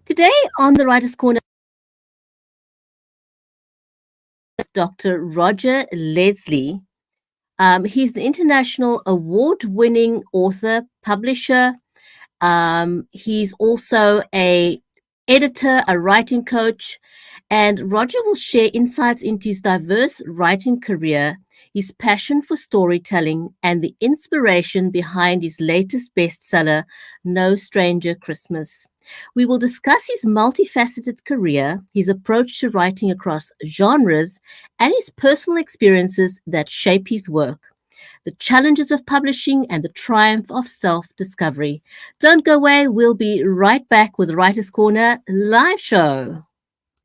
Today on the Writer's Corner, Dr. Roger Leslie. He's an international award-winning author, publisher. He's also a editor, a writing coach, and Roger will share insights into his diverse writing career, his passion for storytelling, and the inspiration behind his latest bestseller, No Stranger Christmas. We will discuss his multifaceted career, his approach to writing across genres, and his personal experiences that shape his work, the challenges of publishing, and the triumph of self-discovery. Don't go away. We'll be right back with Writer's Corner live show.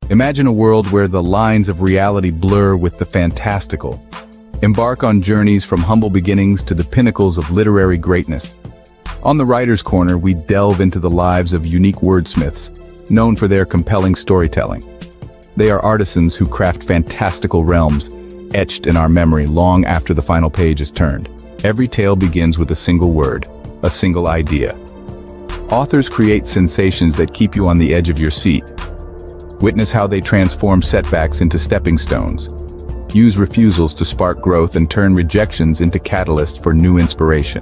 Imagine a world where the lines of reality blur with the fantastical. Embark on journeys from humble beginnings to the pinnacles of literary greatness. On the Writer's Corner, we delve into the lives of unique wordsmiths, known for their compelling storytelling. They are artisans who craft fantastical realms, etched in our memory long after the final page is turned. Every tale begins with a single word, a single idea. Authors create sensations that keep you on the edge of your seat. Witness how they transform setbacks into stepping stones, use refusals to spark growth, and turn rejections into catalysts for new inspiration.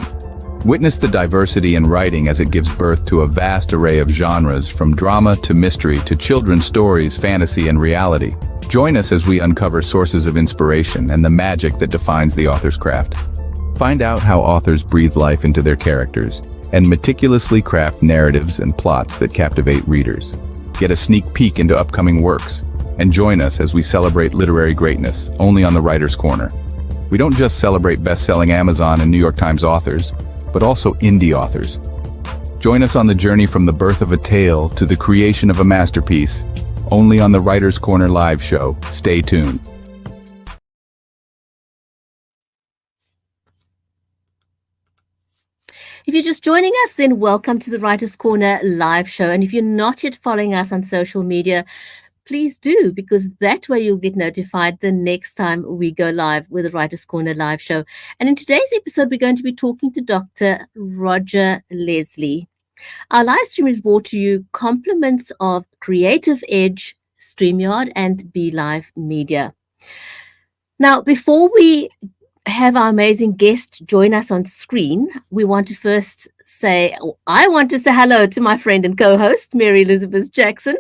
Witness the diversity in writing as it gives birth to a vast array of genres, from drama to mystery to children's stories, fantasy, and reality. Join us as we uncover sources of inspiration and the magic that defines the author's craft. Find out how authors breathe life into their characters and meticulously craft narratives and plots that captivate readers. Get a sneak peek into upcoming works, and join us as we celebrate literary greatness, only on the Writer's Corner. We don't just celebrate best-selling Amazon and New York Times authors, but also indie authors. Join us on the journey from the birth of a tale to the creation of a masterpiece, only on the Writer's Corner live show. Stay tuned. If you're just joining us, then welcome to the Writer's Corner live show. And if you're not yet following us on social media, please do, because that way you'll get notified the next time we go live with the Writer's Corner live show. And in today's episode, we're going to be talking to Dr. Roger Leslie. Our live stream is brought to you compliments of Creative Edge, StreamYard, and BeLive Media. Now, before we have our amazing guest join us on screen, we want to first say, I want to say hello to my friend and co-host, Mary Elizabeth Jackson.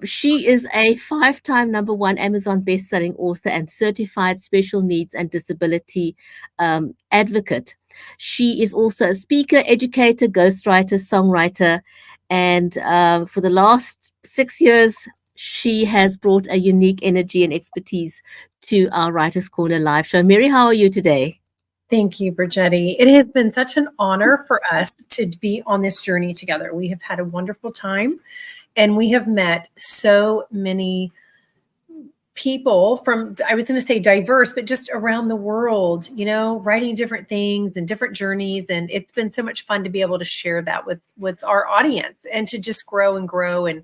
She is a 5-time #1 Amazon best-selling author and certified special needs and disability advocate. She is also a speaker, educator, ghostwriter, songwriter, and for the last 6 years, she has brought a unique energy and expertise to our Writer's Corner live show. Mary, how are you today? Thank you, Brigetti. It has been such an honor for us to be on this journey together. We have had a wonderful time, and we have met so many people from, I was going to say diverse, but just around the world, writing different things and different journeys. And it's been so much fun to be able to share that with our audience and to just grow and grow. And,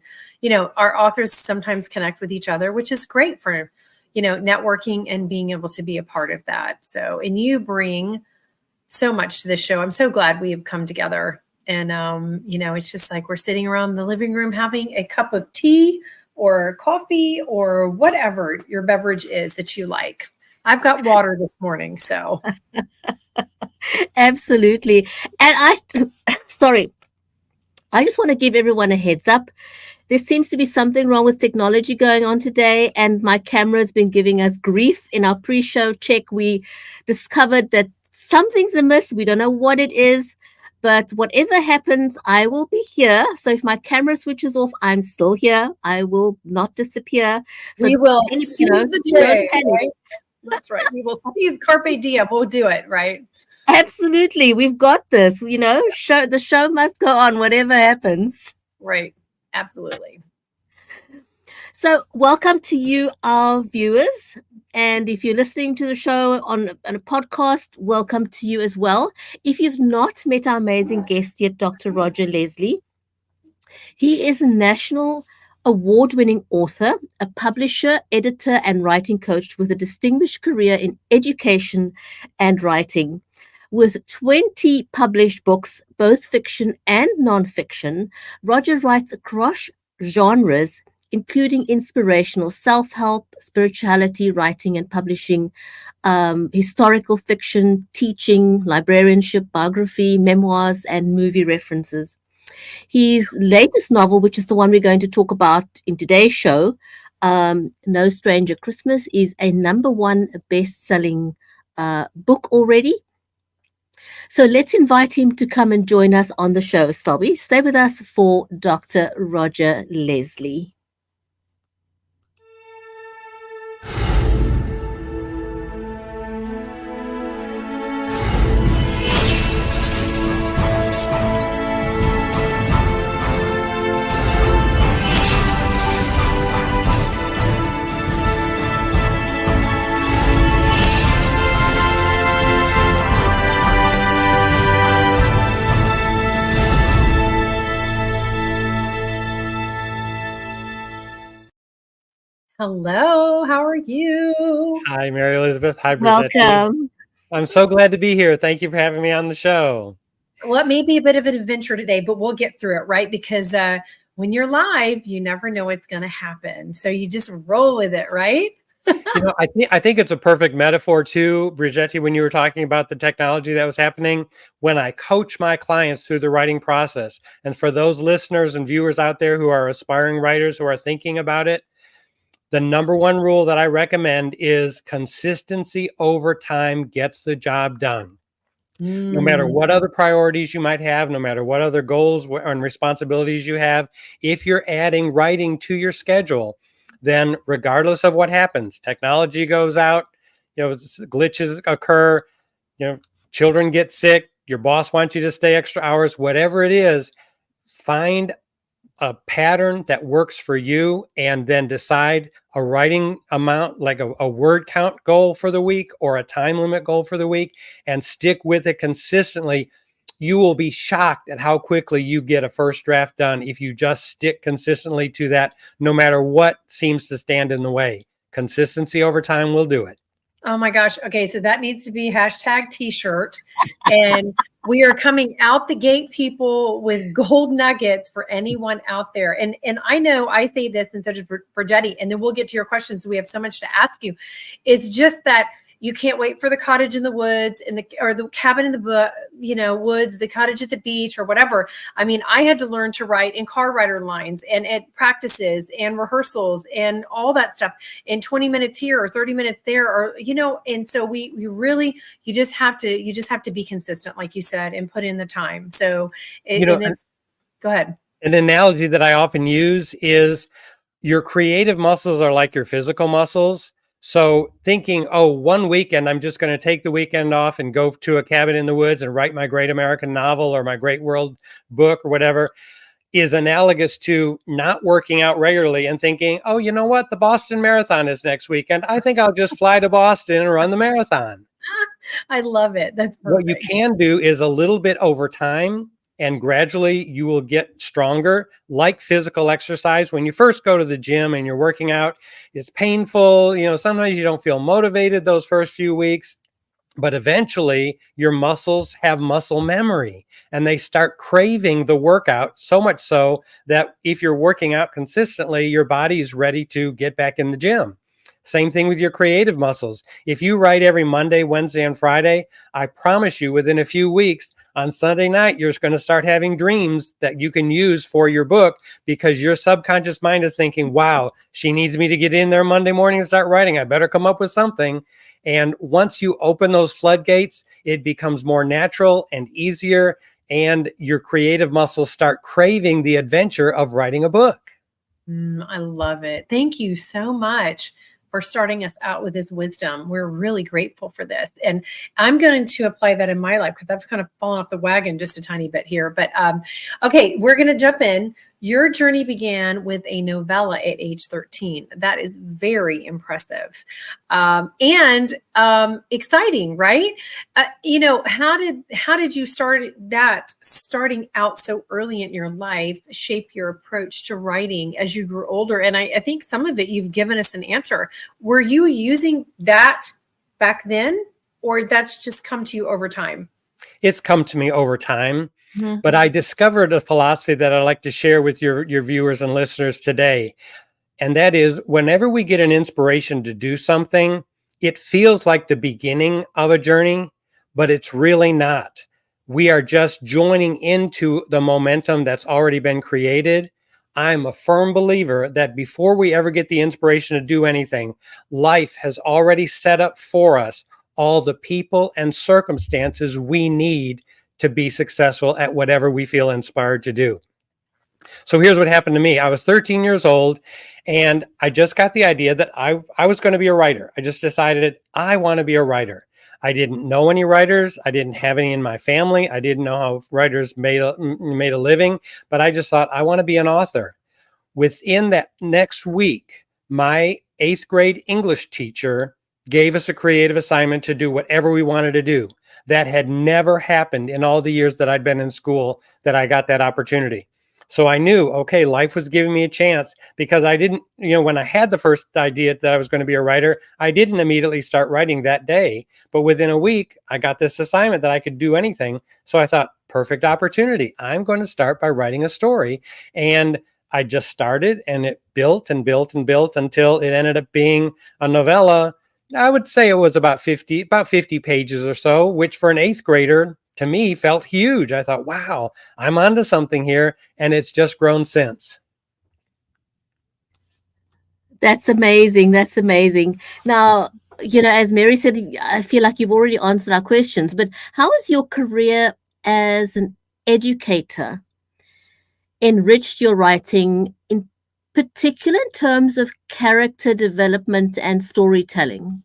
our authors sometimes connect with each other, which is great for, networking and being able to be a part of that. So, and you bring so much to this show. I'm so glad we have come together. And, it's just like we're sitting around the living room having a cup of tea or coffee or whatever your beverage is that you like. I've got water this morning, so. Absolutely. And I just want to give everyone a heads up. There seems to be something wrong with technology going on today, and my camera has been giving us grief. In our pre-show check, we discovered that something's amiss. We don't know what it is, but whatever happens, I will be here. So if my camera switches off, I'm still here. I will not disappear. So we will seize the day, right? That's right. We will seize carpe diem. We'll do it, right? Absolutely. We've got this, the show must go on, whatever happens. Right. Absolutely. So welcome to you, our viewers. And if you're listening to the show on a podcast, welcome to you as well. If you've not met our amazing guest yet, Dr. Roger Leslie, he is a national award-winning author, a publisher, editor, and writing coach with a distinguished career in education and writing. With 20 published books, both fiction and nonfiction, Roger writes across genres, including inspirational self help, spirituality, writing and publishing, historical fiction, teaching, librarianship, biography, memoirs, and movie references. His latest novel, which is the one we're going to talk about in today's show, No Stranger Christmas, is a number one best-selling book already. So let's invite him to come and join us on the show. Selby, stay with us for Dr. Roger Leslie. Hello, how are you? Hi, Mary Elizabeth. Hi, Brigitte. Welcome. I'm so glad to be here. Thank you for having me on the show. Well, it may be a bit of an adventure today, but we'll get through it, right? Because when you're live, you never know what's going to happen. So you just roll with it, right? I think it's a perfect metaphor too, Brigitte, when you were talking about the technology that was happening when I coach my clients through the writing process. And for those listeners and viewers out there who are aspiring writers who are thinking about it, the number one rule that I recommend is consistency over time gets the job done. No matter what other priorities you might have, no matter what other goals and responsibilities you have, if you're adding writing to your schedule, then regardless of what happens, technology goes out, glitches occur, children get sick, your boss wants you to stay extra hours, whatever it is, find a pattern that works for you and then decide a writing amount, like a word count goal for the week or a time limit goal for the week, and stick with it consistently. You will be shocked at how quickly you get a first draft done if you just stick consistently to that, no matter what seems to stand in the way. Consistency over time will do it. Oh my gosh. Okay. So that needs to be hashtag t-shirt. And we are coming out the gate, people, with gold nuggets for anyone out there. And I know I say this in such a Brigitte, and then we'll get to your questions. We have so much to ask you. It's just that you can't wait for the cottage in the woods or the cabin in the woods, the cottage at the beach or whatever. I mean, I had to learn to write in car rider lines and at practices and rehearsals and all that stuff in 20 minutes here or 30 minutes there, or, and so we really, you just have to be consistent, like you said, and put in the time. So go ahead. An analogy that I often use is your creative muscles are like your physical muscles. So thinking, 1 weekend, I'm just going to take the weekend off and go to a cabin in the woods and write my great American novel or my great world book or whatever is analogous to not working out regularly and thinking, you know what? The Boston Marathon is next weekend. I think I'll just fly to Boston and run the marathon. I love it. That's perfect. What you can do is a little bit over time, and gradually you will get stronger. Like physical exercise, when you first go to the gym and you're working out, it's painful. Sometimes you don't feel motivated those first few weeks, but eventually your muscles have muscle memory and they start craving the workout, so much so that if you're working out consistently, your body is ready to get back in the gym. Same thing with your creative muscles. If you write every Monday, Wednesday, and Friday, I promise you within a few weeks, on Sunday night, you're going to start having dreams that you can use for your book because your subconscious mind is thinking, wow, she needs me to get in there Monday morning and start writing. I better come up with something. And once you open those floodgates, it becomes more natural and easier, and your creative muscles start craving the adventure of writing a book. I love it. Thank you so much for starting us out with this wisdom. We're really grateful for this. And I'm going to apply that in my life because I've kind of fallen off the wagon just a tiny bit here. But okay, we're going to jump in. Your journey began with a novella at age 13. That is very impressive and exciting, right? How did you starting out so early in your life shape your approach to writing as you grew older? And I think some of it you've given us an answer. Were you using that back then, or that's just come to you over time? It's come to me over time, Mhm. but I discovered a philosophy that I'd like to share with your viewers and listeners today. And that is, whenever we get an inspiration to do something, it feels like the beginning of a journey, but it's really not. We are just joining into the momentum that's already been created. I'm a firm believer that before we ever get the inspiration to do anything, life has already set up for us all the people and circumstances we need to be successful at whatever we feel inspired to do. So here's what happened to me. I was 13 years old and I just got the idea that I was going to be a writer. I just decided I want to be a writer. I didn't know any writers. I didn't have any in my family. I didn't know how writers made a living, but I just thought I want to be an author. Within that next week, my 8th grade English teacher gave us a creative assignment to do whatever we wanted to do. That had never happened in all the years that I'd been in school that I got that opportunity. So I knew, okay, life was giving me a chance, because I didn't, when I had the first idea that I was going to be a writer, I didn't immediately start writing that day. But within a week, I got this assignment that I could do anything. So I thought, perfect opportunity. I'm going to start by writing a story. And I just started, and it built and built and built until it ended up being a novella. I would say it was about 50 pages or so, which for an 8th grader to me felt huge. I thought, wow, I'm onto something here. And it's just grown since. That's amazing. That's amazing. Now, as Mary said, I feel like you've already answered our questions, but how has your career as an educator enriched your writing, in particular in terms of character development and storytelling?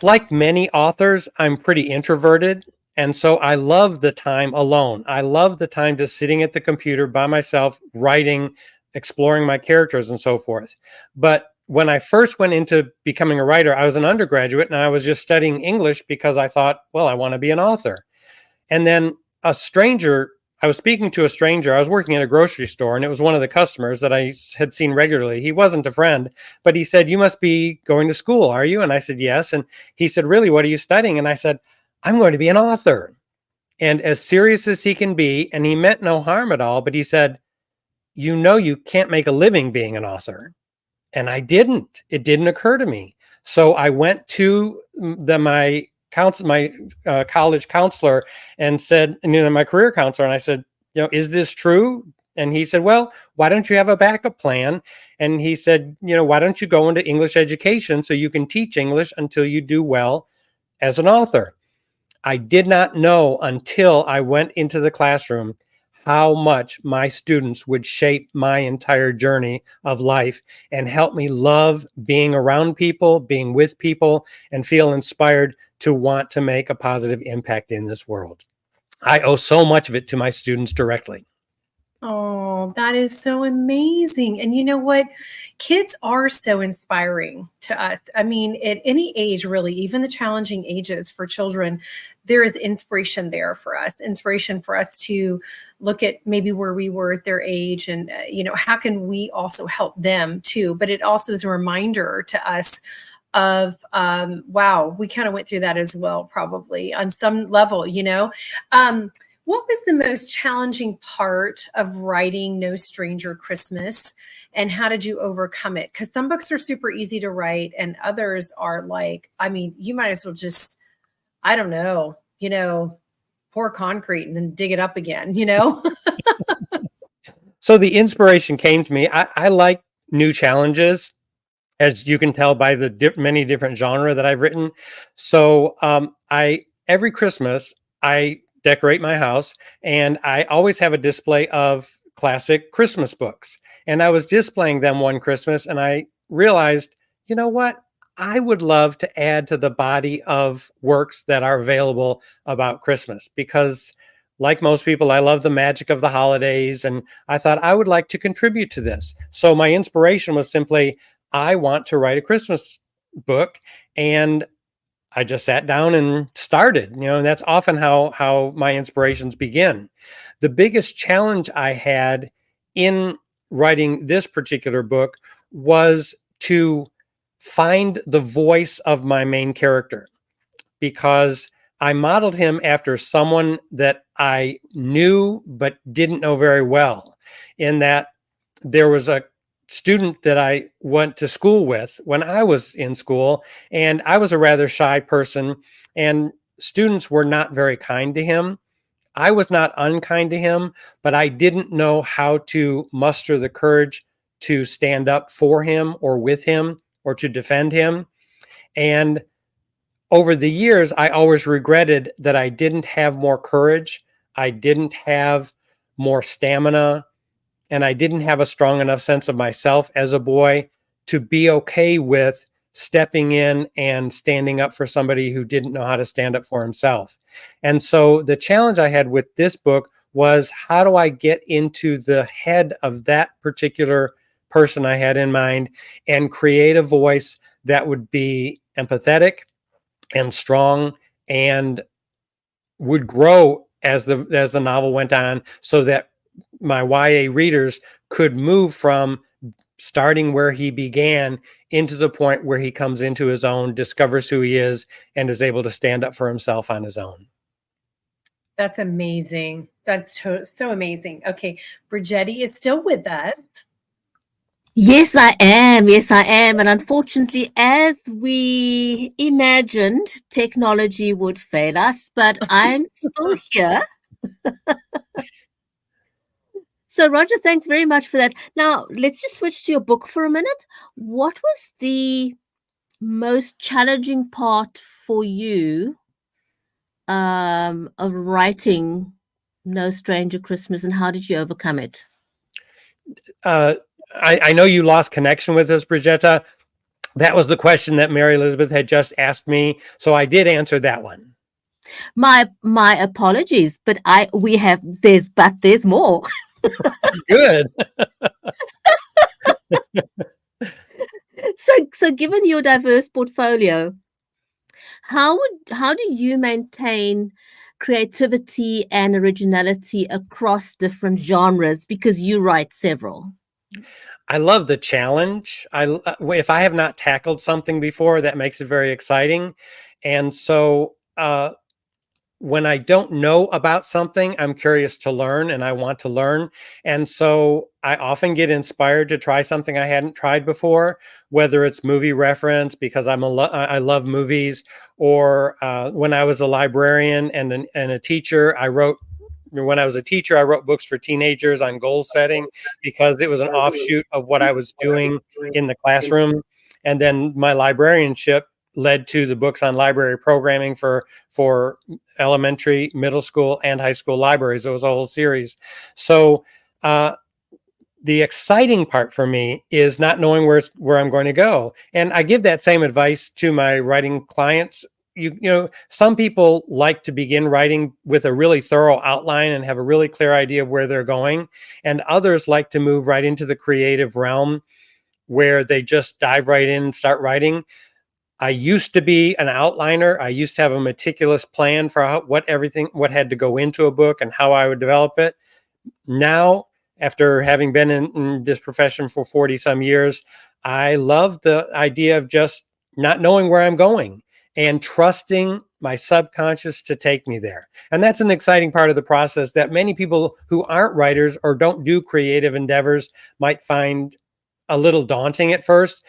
Like many authors, I'm pretty introverted. And so I love the time alone. I love the time just sitting at the computer by myself, writing, exploring my characters and so forth. But when I first went into becoming a writer, I was an undergraduate and I was just studying English because I thought, well, I want to be an author. And then I was speaking to a stranger. I was working at a grocery store, and it was one of the customers that I had seen regularly. He wasn't a friend, but he said, "You must be going to school, are you?" And I said, "Yes." And he said, "Really, what are you studying?" And I said, "I'm going to be an author." And as serious as he can be, and he meant no harm at all, but he said, you can't make a living being an author." And I didn't. It didn't occur to me. So I went to my college counselor and said, my career counselor, and I said, is this true? And he said, well, why don't you have a backup plan? And he said, why don't you go into English education so you can teach English until you do well as an author? I did not know until I went into the classroom how much my students would shape my entire journey of life and help me love being around people, being with people, and feel inspired to want to make a positive impact in this world. I owe so much of it to my students directly. Oh, that is so amazing. And you know what? Kids are so inspiring to us. I mean, at any age, really, even the challenging ages for children, there is inspiration there for us, inspiration for us to look at maybe where we were at their age and, how can we also help them too? But it also is a reminder to us of, wow, we kind of went through that as well, probably on some level, what was the most challenging part of writing No Stranger Christmas, and how did you overcome it? Because some books are super easy to write and others are like, I mean, you might as well just, I don't know, pour concrete and then dig it up again, So the inspiration came to me. I like new challenges, as you can tell by the many different genre that I've written. So every Christmas, I decorate my house, and I always have a display of classic Christmas books. And I was displaying them one Christmas, and I realized, you know what? I would love to add to the body of works that are available about Christmas, because like most people, I love the magic of the holidays, and I thought I would like to contribute to this. So my inspiration was simply, I want to write a Christmas book. And I just sat down and started, and that's often how my inspirations begin. The biggest challenge I had in writing this particular book was to find the voice of my main character, because I modeled him after someone that I knew but didn't know very well, in that there was a student that I went to school with when I was in school, and I was a rather shy person, and students were not very kind to him. I was not unkind to him, but I didn't know how to muster the courage to stand up for him or with him or to defend him. And over the years, I always regretted that I didn't have more courage. I didn't have more stamina, and I didn't have a strong enough sense of myself as a boy to be okay with stepping in and standing up for somebody who didn't know how to stand up for himself. And so the challenge I had with this book was, how do I get into the head of that particular person I had in mind and create a voice that would be empathetic and strong and would grow as the novel went on, so that my YA readers could move from starting where he began into the point where he comes into his own, discovers who he is, and is able to stand up for himself on his own. That's amazing. That's so amazing. Okay, Brigetti is still with us. Yes, I am. Yes, I am. And unfortunately, as we imagined, technology would fail us, but I'm still here. So, Roger, thanks very much for that. Now, let's just switch to your book for a minute. What was the most challenging part for you of writing No Stranger Christmas, and how did you overcome it? I know you lost connection with us, Brigitta. That was the question that Mary Elizabeth had just asked me, so I did answer that one. My apologies, but there's more. Good. So given your diverse portfolio, how do you maintain creativity and originality across different genres, because you write several? I love the challenge. If I have not tackled something before, that makes it very exciting. And so when I don't know about something, I'm curious to learn and I want to learn. And so I often get inspired to try something I hadn't tried before, whether it's movie reference because I love movies, or when I was a librarian and a teacher, when I was a teacher, I wrote books for teenagers on goal setting because it was an offshoot of what I was doing in the classroom. And then my librarianship led to the books on library programming for elementary, middle school, and high school libraries. It was a whole series. So the exciting part for me is not knowing where I'm going to go. And I give that same advice to my writing clients. You know, some people like to begin writing with a really thorough outline and have a really clear idea of where they're going. And others like to move right into the creative realm where they just dive right in and start writing. I used to be an outliner. I used to have a meticulous plan for what had to go into a book and how I would develop it. Now, after having been in this profession for 40 some years, I love the idea of just not knowing where I'm going and trusting my subconscious to take me there. And that's an exciting part of the process that many people who aren't writers or don't do creative endeavors might find a little daunting at first.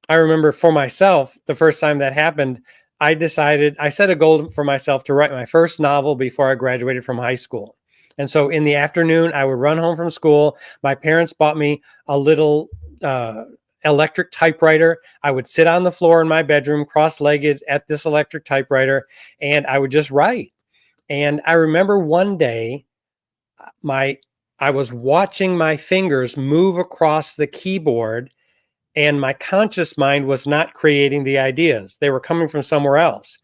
I remember for myself, the first time that happened, I set a goal for myself to write my first novel before I graduated from high school. And so in the afternoon, I would run home from school. My parents bought me a little electric typewriter. I would sit on the floor in my bedroom, cross-legged at this electric typewriter, and I would just write. And I remember one day, I was watching my fingers move across the keyboard, and my conscious mind was not creating the ideas. They were coming from somewhere else.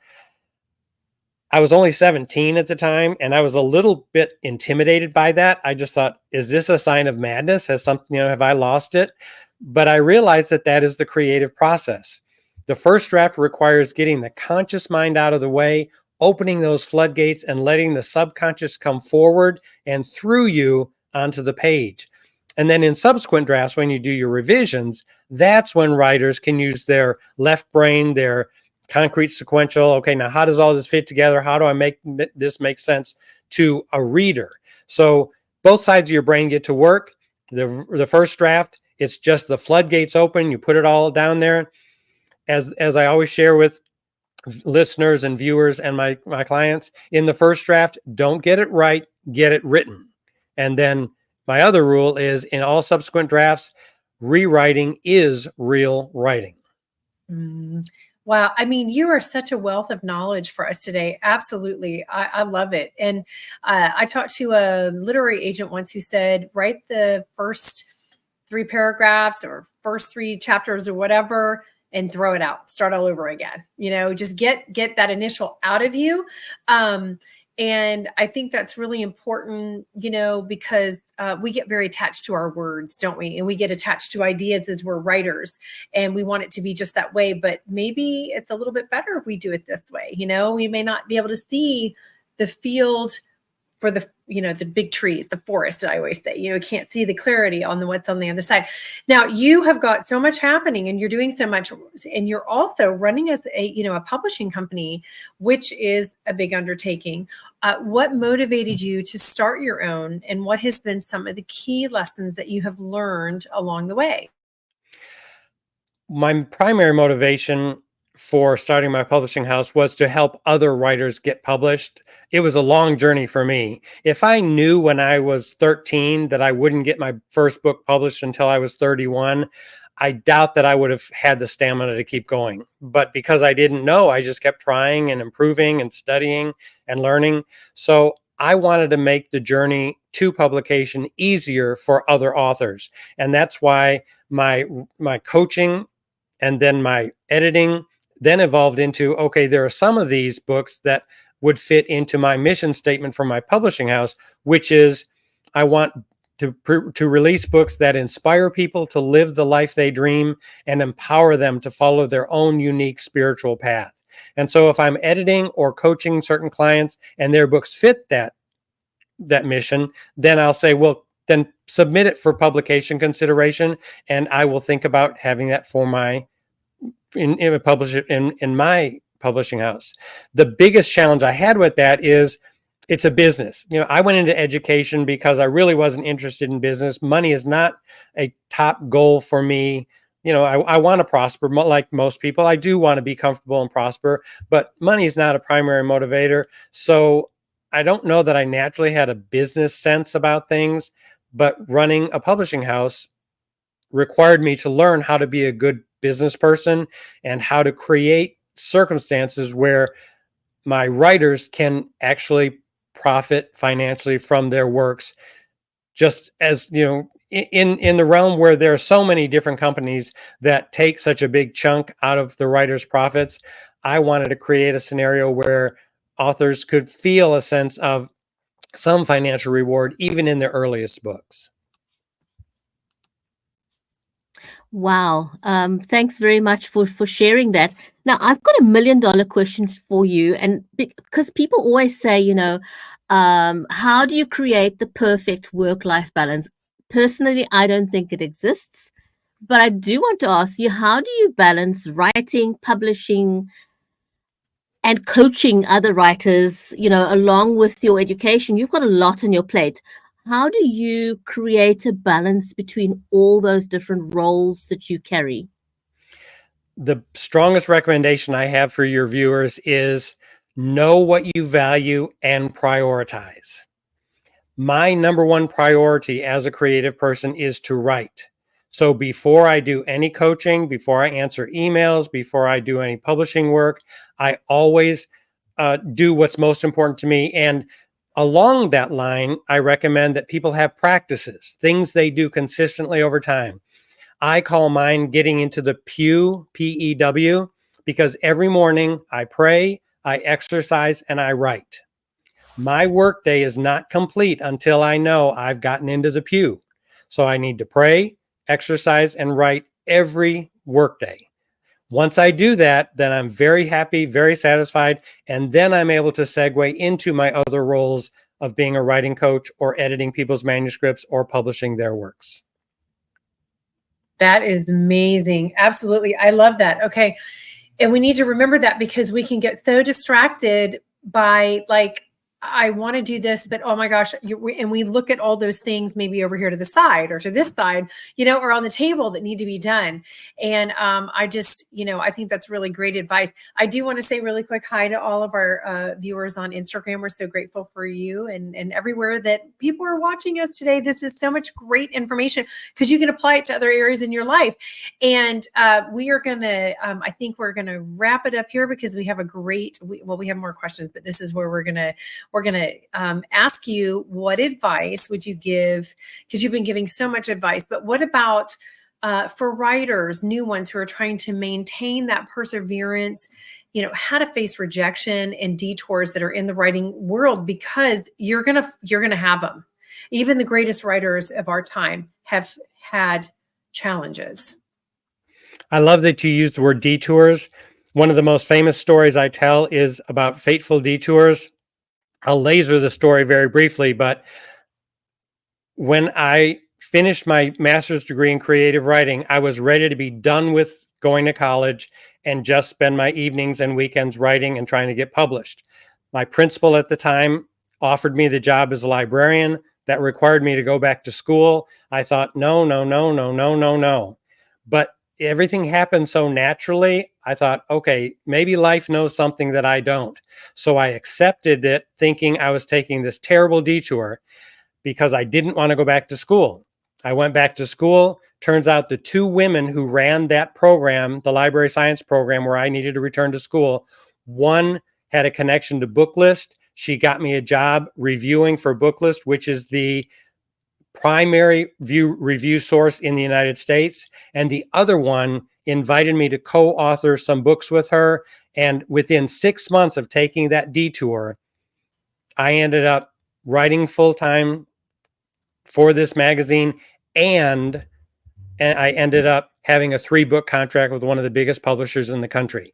I was only 17 at the time, and I was a little bit intimidated by that. I just thought, is this a sign of madness? Have I lost it? But I realized that is the creative process. The first draft requires getting the conscious mind out of the way, opening those floodgates and letting the subconscious come forward and through you onto the page. And then in subsequent drafts, when you do your revisions, that's when writers can use their left brain, their concrete sequential. Okay, now how does all this fit together? How do I make this make sense to a reader? So both sides of your brain get to work. The first draft, it's just the floodgates open. You put it all down there. As I always share with listeners and viewers and my clients, in the first draft, don't get it right, get it written. And then my other rule is, in all subsequent drafts, rewriting is real writing. Wow. I mean, you are such a wealth of knowledge for us today. Absolutely. I love it. And I talked to a literary agent once who said, write the first 3 paragraphs or first 3 chapters or whatever, and throw it out, start all over again. Just get that initial out of you. And I think that's really important, because we get very attached to our words, don't we? And we get attached to ideas as we're writers, and we want it to be just that way. But maybe it's a little bit better if we do it this way. We may not be able to see the field for the big trees, the forest, I always say, can't see the clarity on what's on the other side. Now, you have got so much happening, and you're doing so much, and you're also running as a publishing company, which is a big undertaking. What motivated you to start your own, and what has been some of the key lessons that you have learned along the way? My primary motivation for starting my publishing house was to help other writers get published. It was a long journey for me. If I knew when I was 13 that I wouldn't get my first book published until I was 31, I doubt that I would have had the stamina to keep going. But because I didn't know, I just kept trying and improving and studying and learning. So I wanted to make the journey to publication easier for other authors. And that's why my coaching and then my editing then evolved into, okay, there are some of these books that would fit into my mission statement for my publishing house, which is I want to release books that inspire people to live the life they dream and empower them to follow their own unique spiritual path. And so if I'm editing or coaching certain clients and their books fit that mission, then I'll say, well, then submit it for publication consideration, and I will think about having that for my publish it in my publishing house. The biggest challenge I had with that is it's a business. I went into education because I really wasn't interested in business. Money is not a top goal for me. I want to prosper like most people. I do want to be comfortable and prosper, but money is not a primary motivator. So I don't know that I naturally had a business sense about things, but running a publishing house required me to learn how to be a good business person and how to create circumstances where my writers can actually profit financially from their works. Just as, in the realm where there are so many different companies that take such a big chunk out of the writer's profits, I wanted to create a scenario where authors could feel a sense of some financial reward even in their earliest books. Wow. Thanks very much for sharing that. Now, I've got $1 million question for you. And because people always say, how do you create the perfect work-life balance? Personally, I don't think it exists. But I do want to ask you, how do you balance writing, publishing, and coaching other writers, along with your education? You've got a lot on your plate. How do you create a balance between all those different roles that you carry? The strongest recommendation I have for your viewers is know what you value and prioritize. My number one priority as a creative person is to write. So before I do any coaching, before I answer emails, before I do any publishing work, I always do what's most important to me. And along that line, I recommend that people have practices, things they do consistently over time. I call mine getting into the pew, P-E-W, because every morning I pray, I exercise, and I write. My workday is not complete until I know I've gotten into the pew. So I need to pray, exercise, and write every workday. Once I do that, then I'm very happy, very satisfied, and then I'm able to segue into my other roles of being a writing coach or editing people's manuscripts or publishing their works. That is amazing. Absolutely. I love that. Okay. And we need to remember that, because we can get so distracted by, like, I want to do this, but oh my gosh. And we look at all those things maybe over here to the side or to this side, or on the table that need to be done. And I just, I think that's really great advice. I do want to say really quick hi to all of our viewers on Instagram. We're so grateful for you and everywhere that people are watching us today. This is so much great information, because you can apply it to other areas in your life. And we are going to, I think we're going to wrap it up here, because we have we have more questions, but this is where we're going to ask you, what advice would you give? Because you've been giving so much advice, but what about for writers, new ones who are trying to maintain that perseverance, how to face rejection and detours that are in the writing world, because you're going to have them. Even the greatest writers of our time have had challenges. I love that you used the word detours. One of the most famous stories I tell is about fateful detours. I'll laser the story very briefly, but when I finished my master's degree in creative writing, I was ready to be done with going to college and just spend my evenings and weekends writing and trying to get published. My principal at the time offered me the job as a librarian. That required me to go back to school. I thought, no. But everything happened so naturally. I thought, okay, maybe life knows something that I don't. So I accepted it, thinking I was taking this terrible detour because I didn't want to go back to school. I went back to school. Turns out the two women who ran that program, the library science program where I needed to return to school, one had a connection to Booklist. She got me a job reviewing for Booklist, which is the primary review source in the United States. And the other one invited me to co-author some books with her. And within 6 months of taking that detour, I ended up writing full-time for this magazine, and I ended up having a 3-book contract with one of the biggest publishers in the country.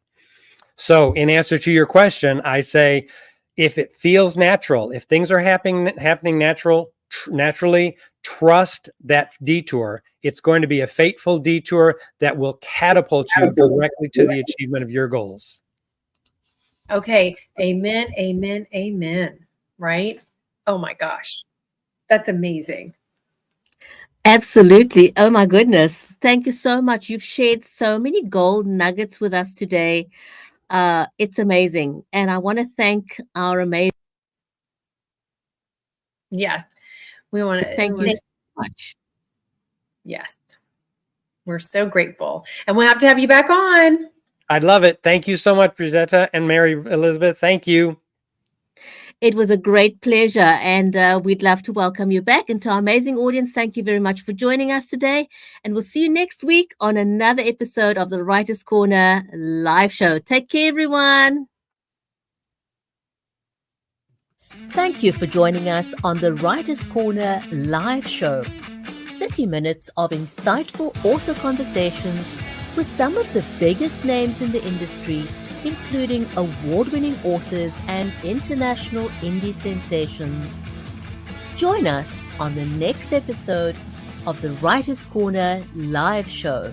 So in answer to your question, I say, if it feels natural, if things are happening naturally, trust that detour. It's going to be a fateful detour that will catapult you directly to the achievement of your goals. Okay. Amen. Amen. Amen. Right? Oh my gosh. That's amazing. Absolutely. Oh my goodness. Thank you so much. You've shared so many gold nuggets with us today. It's amazing. And I want to thank our amazing. Yes. We want to Thank you so much. Yes. We're so grateful. And we'll have to have you back on. I'd love it. Thank you so much, Bridgetta and Mary Elizabeth. Thank you. It was a great pleasure, and we'd love to welcome you back. And to our amazing audience, thank you very much for joining us today. And we'll see you next week on another episode of the Writer's Corner live show. Take care, everyone. Thank you for joining us on the Writer's Corner live show. 30 minutes of insightful author conversations with some of the biggest names in the industry, including award-winning authors and international indie sensations. Join us on the next episode of the Writer's Corner live show.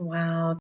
Wow.